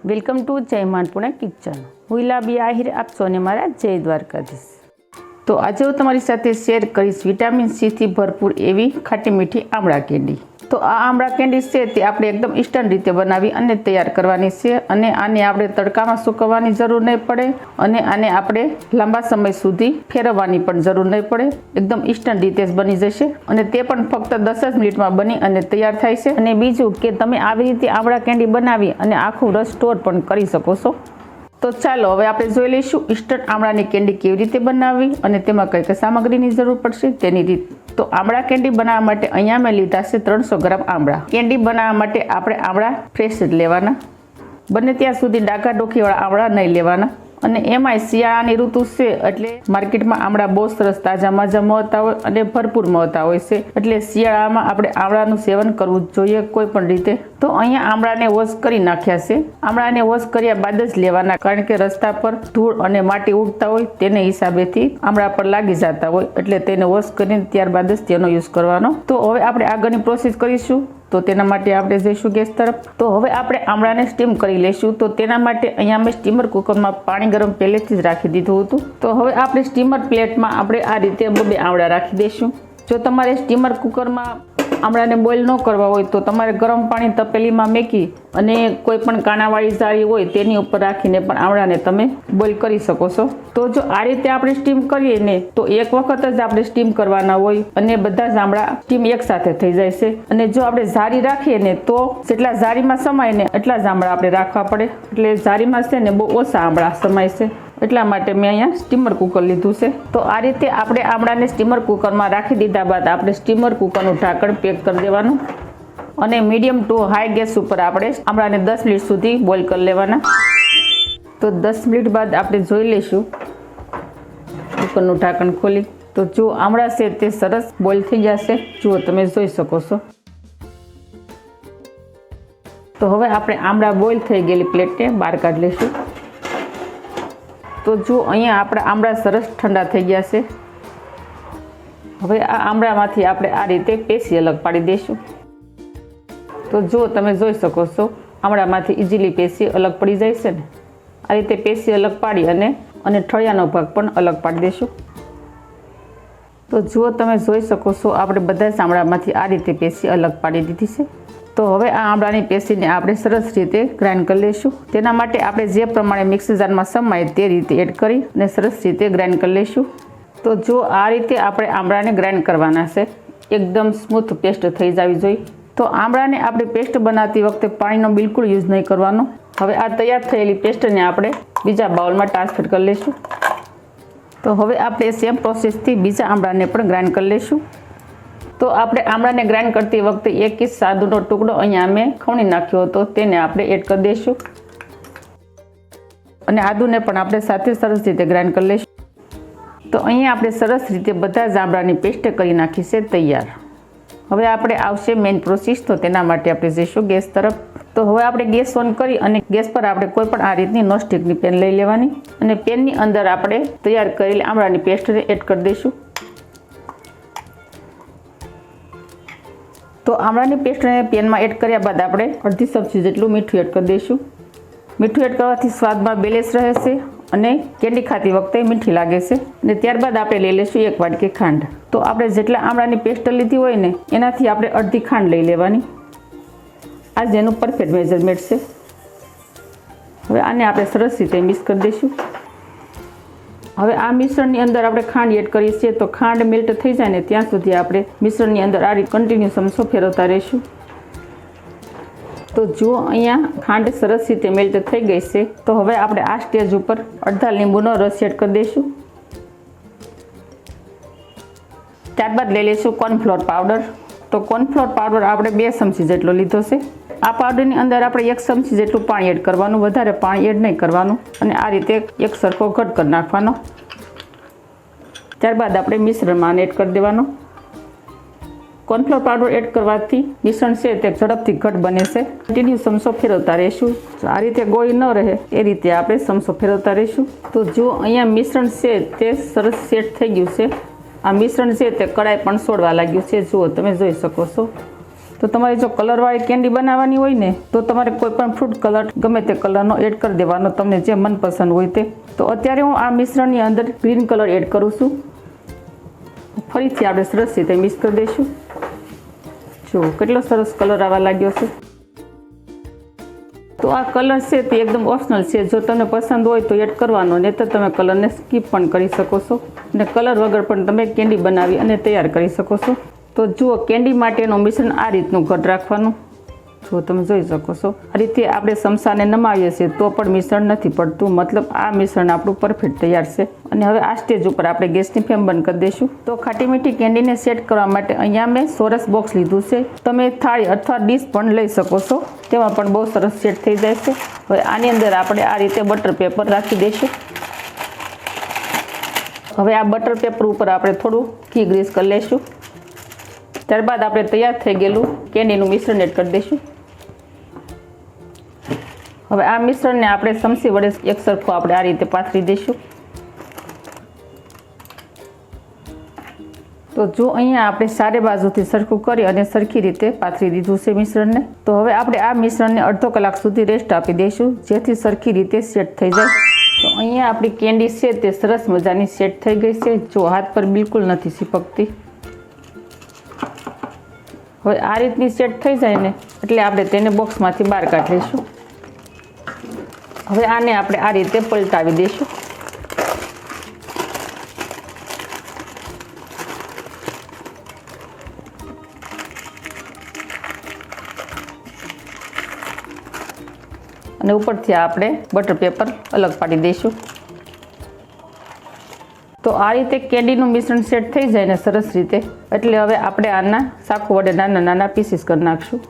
Welcome to જય માંડપુણા kitchen. હું ઇલાબી આહિર આપ સૌને મારા જય દ્વારકાધીશ. તો આજે હું તમારી સાથે શેર કરીશ વિટામિન સીથી ભરપૂર એવી ખાટી મીઠી આમળા કેન્ડી. તો આ આમળા કેન્ડી છે તે આપણે એકદમ ઇન્સ્ટન્ટ રીતે બનાવી અને તૈયાર કરવાની છે અને આને આપણે તડકામાં સૂકવવાની જરૂર નહીં પડે અને આને આપણે લાંબા સમય સુધી ફેરવવાની પણ જરૂર નહીં પડે. એકદમ ઇન્સ્ટન્ટ રીતે જ બની જશે અને તે પણ ફક્ત 10 જ મિનિટમાં બની અને તૈયાર થાય છે. અને બીજું કે તમે આવી રીતે આમળા કેન્ડી બનાવી અને આખું રસ સ્ટોર પણ કરી શકો છો. તો ચાલો હવે આપણે જોઈ લઈશું ઇન્સ્ટન્ટ આમળાની કેન્ડી કેવી રીતે બનાવવી અને તેમાં કઈ કઈ સામગ્રીની જરૂર પડશે તેની રીત. તો આમળા કેન્ડી બનાવવા માટે અહીંયા મેં લીધા છે 300 ગ્રામ આમળા. કેન્ડી બનાવવા માટે આપણે આમળા ફ્રેશ જ લેવાના, બને ત્યાં સુધી ડાઘા ડોખીવાળા આમળા નહીં લેવાના. અને એમાંય શિયાળાની ઋતુ છે એટલે માર્કેટમાં આમળા બહુ સરસ તાજા માજા મળતા હોય અને ભરપૂર મળતા હોય છે, એટલે શિયાળામાં આપણે આમળાનું સેવન કરવું જ જોઈએ કોઈ પણ રીતે. તો અહીંયા આમળાને વોશ કરી નાખ્યા છે. આમળાને વોશ કર્યા બાદ જ લેવાના, કારણ કે રસ્તા પર ધૂળ અને માટી ઉડતા હોય તેને હિસાબેથી આમળા પર લાગી જતા હોય, એટલે તેને વોશ કરીને ત્યારબાદ જ તેનો યુઝ કરવાનો. તો હવે આપણે આગળની પ્રોસેસ કરીશું. તો તેના માટે આપણે જઈશું ગેસ તરફ. તો હવે આપણે આમળાને સ્ટીમ કરી લઈશું. તો તેના માટે અહીંયા મેં સ્ટીમર કુકરમાં પાણી ગરમ પહેલેથી જ રાખી દીધું હતું. તો હવે આપણે સ્ટીમર પ્લેટમાં આપણે આ રીતે 2 આમળા રાખી દઈશું. જો તમારે સ્ટીમર કુકરમાં આમળાને બોઇલ ન કરવા હોય તો તમારે ગરમ પાણી તપેલીમાં મેકી અને કોઈ પણ કાણાવાળી જાળી હોય તેની ઉપર રાખીને પણ આમળાને તમે બોઇલ કરી શકો છો. તો જો આ રીતે આપણે સ્ટીમ કરીએ ને તો એક વખત જ આપણે સ્ટીમ કરવાના હોય અને બધા જ આમળા સ્ટીમ એકસાથે થઈ જાય છે. અને જો આપણે જારી રાખીએ ને તો જેટલા જારીમાં સમાય ને એટલા જ આમળા આપણે રાખવા પડે, એટલે જારીમાં છે ને બહુ ઓછા આમળા સમાય છે, એટલા માટે મેં અહીંયા સ્ટીમર કુકર લીધું છે. તો આ રીતે આપણે આમળાને સ્ટીમર કુકરમાં રાખી દીધા બાદ આપણે સ્ટીમર કુકરનું ઢાંકણ પેક કરી દેવાનું અને મીડિયમ ટુ હાઈ ગેસ ઉપર આપણે આમળાને 10 મિનિટ સુધી બોઇલ કરી લેવાના. તો 10 મિનિટ બાદ આપણે જોઈ લઈશું કુકરનું ઢાંકણ ખોલી. તો જો આમળા છે તે સરસ બોઇલ થઈ જશે, જુઓ તમે જોઈ શકો છો. તો હવે આપણે આમળા બોઇલ થઈ ગયેલી પ્લેટને બહાર કાઢી લઈશું. તો જો અહીંયા આપણા આમળા સરસ ઠંડા થઈ ગયા છે. હવે આ આમળામાંથી આપણે આ રીતે પેશી અલગ પાડી દઈશું. તો જો તમે જોઈ શકો છો આમળામાંથી ઇઝીલી પેશી અલગ પડી જાય છે ને. આ રીતે પેશી અલગ પાડી અને ઠળિયાનો ભાગ પણ અલગ પાડી દઈશું. તો જો તમે જોઈ શકો છો આપણે બધા જ આમળામાંથી આ રીતે પેશી અલગ પાડી દીધી છે. તો હવે આ આમળાની પેશીને આપણે સરસ રીતે ગ્રાઇન્ડ કરી લઈશું. તેના માટે આપણે જે પ્રમાણે મિક્સર જારમાં સમાય તે રીતે એડ કરી અને સરસ રીતે ગ્રાઇન્ડ કરી લઈશું. તો જો આ રીતે આપણે આમળાને ગ્રાઇન્ડ કરવાના છે, એકદમ સ્મૂથ પેસ્ટ થઈ જવી જોઈએ. તો આમળાને આપણે પેસ્ટ બનાવતી વખતે પાણીનો બિલકુલ યુઝ નહીં કરવાનો. હવે આ તૈયાર થયેલી પેસ્ટને આપણે બીજા બાઉલમાં ટ્રાન્સફર કરી લઈશું. તો હવે આપણે સેમ પ્રોસેસથી બીજા આમળાને પણ ગ્રાઇન્ડ કરી લઈશું. તો આપણે આમળાને ગ્રાઇન્ડ કરતી વખતે 1 ઇંચ સાદુનો ટુકડો અહીંયા મેં ખમણી નાખ્યો હતો, તેને આપણે એડ કરી દઈશું અને આદુને પણ આપણે સાથે સરસ રીતે ગ્રાઇન્ડ કરી લઈશું. તો અહીંયા આપણે સરસ રીતે બધા જ આમળાની પેસ્ટ કરી નાખી છે તૈયાર. હવે આપણે આવશે મેઇન પ્રોસેસ. તો તેના માટે આપણે જઈશું ગેસ તરફ. તો હવે આપણે ગેસ ઓન કરી અને ગેસ પર આપણે કોઈ પણ આ રીતની નોનસ્ટિકની પેન લઈ લેવાની અને પેનની અંદર આપણે તૈયાર કરેલી આમળાની પેસ્ટને એડ કરી દઈશું. તો આમળાની પેસ્ટને પેનમાં એડ કર્યા બાદ આપણે અડધી ચમચી જેટલું મીઠું એડ કરી દઈશું. મીઠું એડ કરવાથી સ્વાદમાં બેલેન્સ રહે છે અને કેન્ડી ખાતી વખતે મીઠી લાગે છે. અને ત્યારબાદ આપણે લઈ લઈશું 1 વાટકી ખાંડ. તો આપણે જેટલા આમળાની પેસ્ટ લીધી હોય ને એનાથી આપણે અડધી ખાંડ લઈ લેવાની. આ જ એનું પરફેક્ટ મેઝરમેન્ટ છે. હવે આને આપણે સરસ રીતે મિક્સ કરી દઈશું. હવે આ મિશ્રણની અંદર આપણે ખાંડ એડ કરીએ છીએ. તો ખાંડ મેલ્ટ થઈ જાય ને ત્યાં સુધી આપણે મિશ્રણની અંદર આ રીતે કન્ટિન્યુ ચમચો ફેરવતા રહીશું. તો જુઓ અહીંયા ખાંડ સરસ રીતે મેલ્ટ થઈ ગઈ છે. તો હવે આપણે આ સ્ટેજ ઉપર અડધા લીંબુનો રસ એડ કરી દઈશું. ત્યારબાદ લઈ લઈશું કોર્નફ્લોર પાવડર. તો કોર્નફ્લોર પાવડર આપણે 2 ચમચી જેટલો લીધો છે. આ પાવડરની અંદર આપણે 1 ચમચી જેટલું પાણી એડ કરવાનું, વધારે પાણી એડ નહીં કરવાનું અને આ રીતે એક સરખો ઘટ કરી નાખવાનો. ત્યારબાદ આપણે મિશ્રણમાં એડ કરી દેવાનો. કોર્નફ્લોર પાવડર એડ કરવાથી મિશ્રણ છે તે ઝડપથી ઘટ બને છે. કન્ટિન્યુ ચમચો ફેરવતા રહીશું. આ રીતે ગોળી ન રહે એ રીતે આપણે ચમચો ફેરવતા રહીશું. તો જો અહીંયા મિશ્રણ છે તે સરસ સેટ થઈ ગયું છે. આ મિશ્રણ છે તે કડાઈ પણ છોડવા લાગ્યું છે, જુઓ તમે જોઈ શકો છો. તો તમારે જો કલરવાળી કેન્ડી બનાવવાની હોય ને તો તમારે કોઈ પણ ફ્રૂટ કલર ગમે તે કલરનો એડ કરી દેવાનો, તમને જે મનપસંદ હોય તે. તો અત્યારે હું આ મિશ્રણની અંદર ગ્રીન કલર એડ કરું છું. ફરીથી આપણે સરસ રીતે મિક્સ કરી દઈશું. જો કેટલો સરસ કલર આવવા લાગ્યો છે. તો આ કલર છે તે એકદમ ઓપ્શનલ છે, જો તમને પસંદ હોય તો એડ કરવાનો, નહીં તો તમે કલરને સ્કીપ પણ કરી શકો છો અને કલર વગર પણ તમે કેન્ડી બનાવી અને તૈયાર કરી શકો છો. તો જુઓ, કેન્ડી માટેનું મિશ્રણ આ રીતનું ઘટ રાખવાનું. જો તમે જોઈ શકો છો, આ રીતે આપણે સમસાને નમાવીએ છીએ તો પણ મિશ્રણ નથી પડતું, મતલબ આ મિશ્રણ આપણું પરફેક્ટ તૈયાર છે. અને હવે આ સ્ટેજ ઉપર આપણે ગેસની ફ્લેમ બંધ કરી દઈશું. તો ખાટી મીઠી કેન્ડીને સેટ કરવા માટે અહીંયા મેં ચોરસ બોક્સ લીધું છે. તમે થાળી અથવા ડીશ પણ લઈ શકો છો, તેમાં પણ બહુ સરસ સેટ થઈ જાય છે. હવે આની અંદર આપણે આ રીતે બટર પેપર રાખી દઈશું. હવે આ બટર પેપર ઉપર આપણે થોડું ઘી ગ્રીસ કરી લઈશું. ત્યારબાદ આપણે તૈયાર થઈ ગયેલું કેન્ડીનું મિશ્રણ એડ કરી દઈશું. હવે આ મિશ્રણને આપણે ચમચી વડે એક સરખું આપણે આ રીતે પાથરી દઈશું. તો જો અહીંયા આપણે ચારે બાજુથી સરખું કરી અને સરખી રીતે પાથરી દીધું છે મિશ્રણને. તો હવે આપણે આ મિશ્રણને અડધો કલાક સુધી રેસ્ટ આપી દઈશું, જેથી સરખી રીતે સેટ થઈ જાય. તો અહીંયા આપણી કેન્ડી છે તે સરસ મજાની સેટ થઈ ગઈ છે. જો હાથ પર બિલકુલ નથી ચીપકતી. હવે આ રીતની સેટ થઈ જાય ને એટલે આપણે તેને બોક્સમાંથી બહાર કાઢી લઈશું. હવે આને આપણે આ રીતે પલટાવી દઈશું. અને ઉપરથી આપણે બટર પેપર અલગ પાડી દઈશું. તો આ રીતે કેન્ડીનું મિશ્રણ સેટ થઈ જાય ને સરસ રીતે, એટલે હવે આપણે આના ચાકુ વડે નાના નાના પીસીસ કરી નાખશું.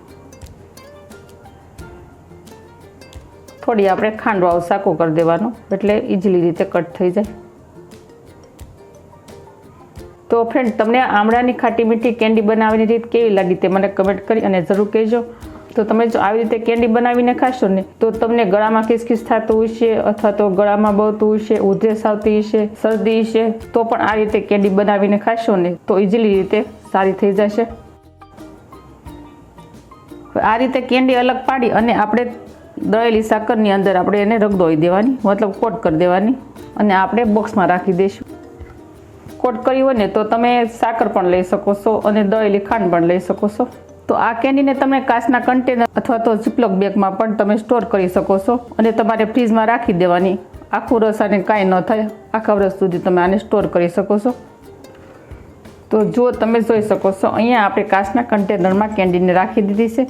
થોડી આપણે ખાંડવાળું ચાકુ કરી દેવાનું, એટલે ઇઝીલી રીતે કટ થઈ જાય. તો ફ્રેન્ડ, તમને આમળાની ખાટી મીઠી કેન્ડી બનાવવાની રીત કેવી લાગી તે મને કમેન્ટ કરી અને જરૂર કહેજો. તો તમે જો આવી રીતે કેન્ડી બનાવીને ખાશો ને તો તમને ગળામાં ખીસખીસ થતું હોય છે, અથવા તો ગળામાં બળતું હોય છે, ઉધરસ આવતી હશે, શરદી હશે, તો પણ આ રીતે કેન્ડી બનાવીને ખાશો ને તો ઇઝીલી રીતે સારી થઈ જશે. આ રીતે કેન્ડી અલગ પાડી અને આપણે દળેલી સાકરની અંદર આપણે એને રગદોળી દેવાની, મતલબ કોટ કરી દેવાની, અને આપણે બોક્સમાં રાખી દઈશું. કોટ કરી હોય ને તો તમે સાકર પણ લઈ શકો છો અને દળેલી ખાંડ પણ લઈ શકો છો. તો આ કેન્ડીને તમે કાચના કન્ટેનર અથવા તો ઝીપલોક બેગમાં પણ તમે સ્ટોર કરી શકો છો અને તમારે ફ્રીજમાં રાખી દેવાની. આખું રસ આને કાંઈ ન થાય, આખા વર્ષ સુધી તમે આને સ્ટોર કરી શકો છો. તો જો તમે જોઈ શકો છો, અહીંયા આપણે કાચના કન્ટેનરમાં કેન્ડીને રાખી દીધી છે.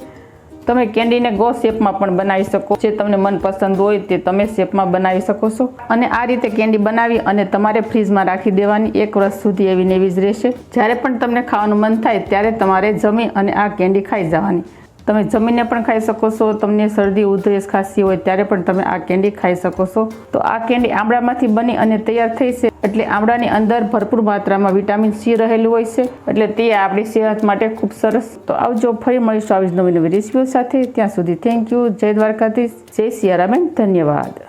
તમે કેન્ડીને ગો શેપમાં પણ બનાવી શકો, જે તમને મનપસંદ હોય તે તમે શેપમાં બનાવી શકો છો. અને આ રીતે કેન્ડી બનાવી અને તમારે ફ્રીજમાં રાખી દેવાની, 1 વર્ષ સુધી એવી ને એવી જ રહેશે. જ્યારે પણ તમને ખાવાનું મન થાય ત્યારે તમારે જમી અને આ કેન્ડી ખાઈ જવાની. તમે જમીને પણ ખાઈ શકો છો, તમને શરદી ઉધરસ ખાંસી હોય ત્યારે પણ તમે આ કેન્ડી ખાઈ શકો છો. તો આ કેન્ડી આમળામાંથી બની અને તૈયાર થઈ છે, એટલે આમળાની અંદર ભરપૂર માત્રામાં વિટામિન સી રહેલું હોય છે, એટલે તે આપણી સેહત માટે ખૂબ સરસ. તો આવજો, ફરી મળીશું આવી નવી નવી રેસીપીઓ સાથે. ત્યાં સુધી થેન્ક યુ. જય દ્વારકાધીશ, જય સિયારામ, ધન્યવાદ.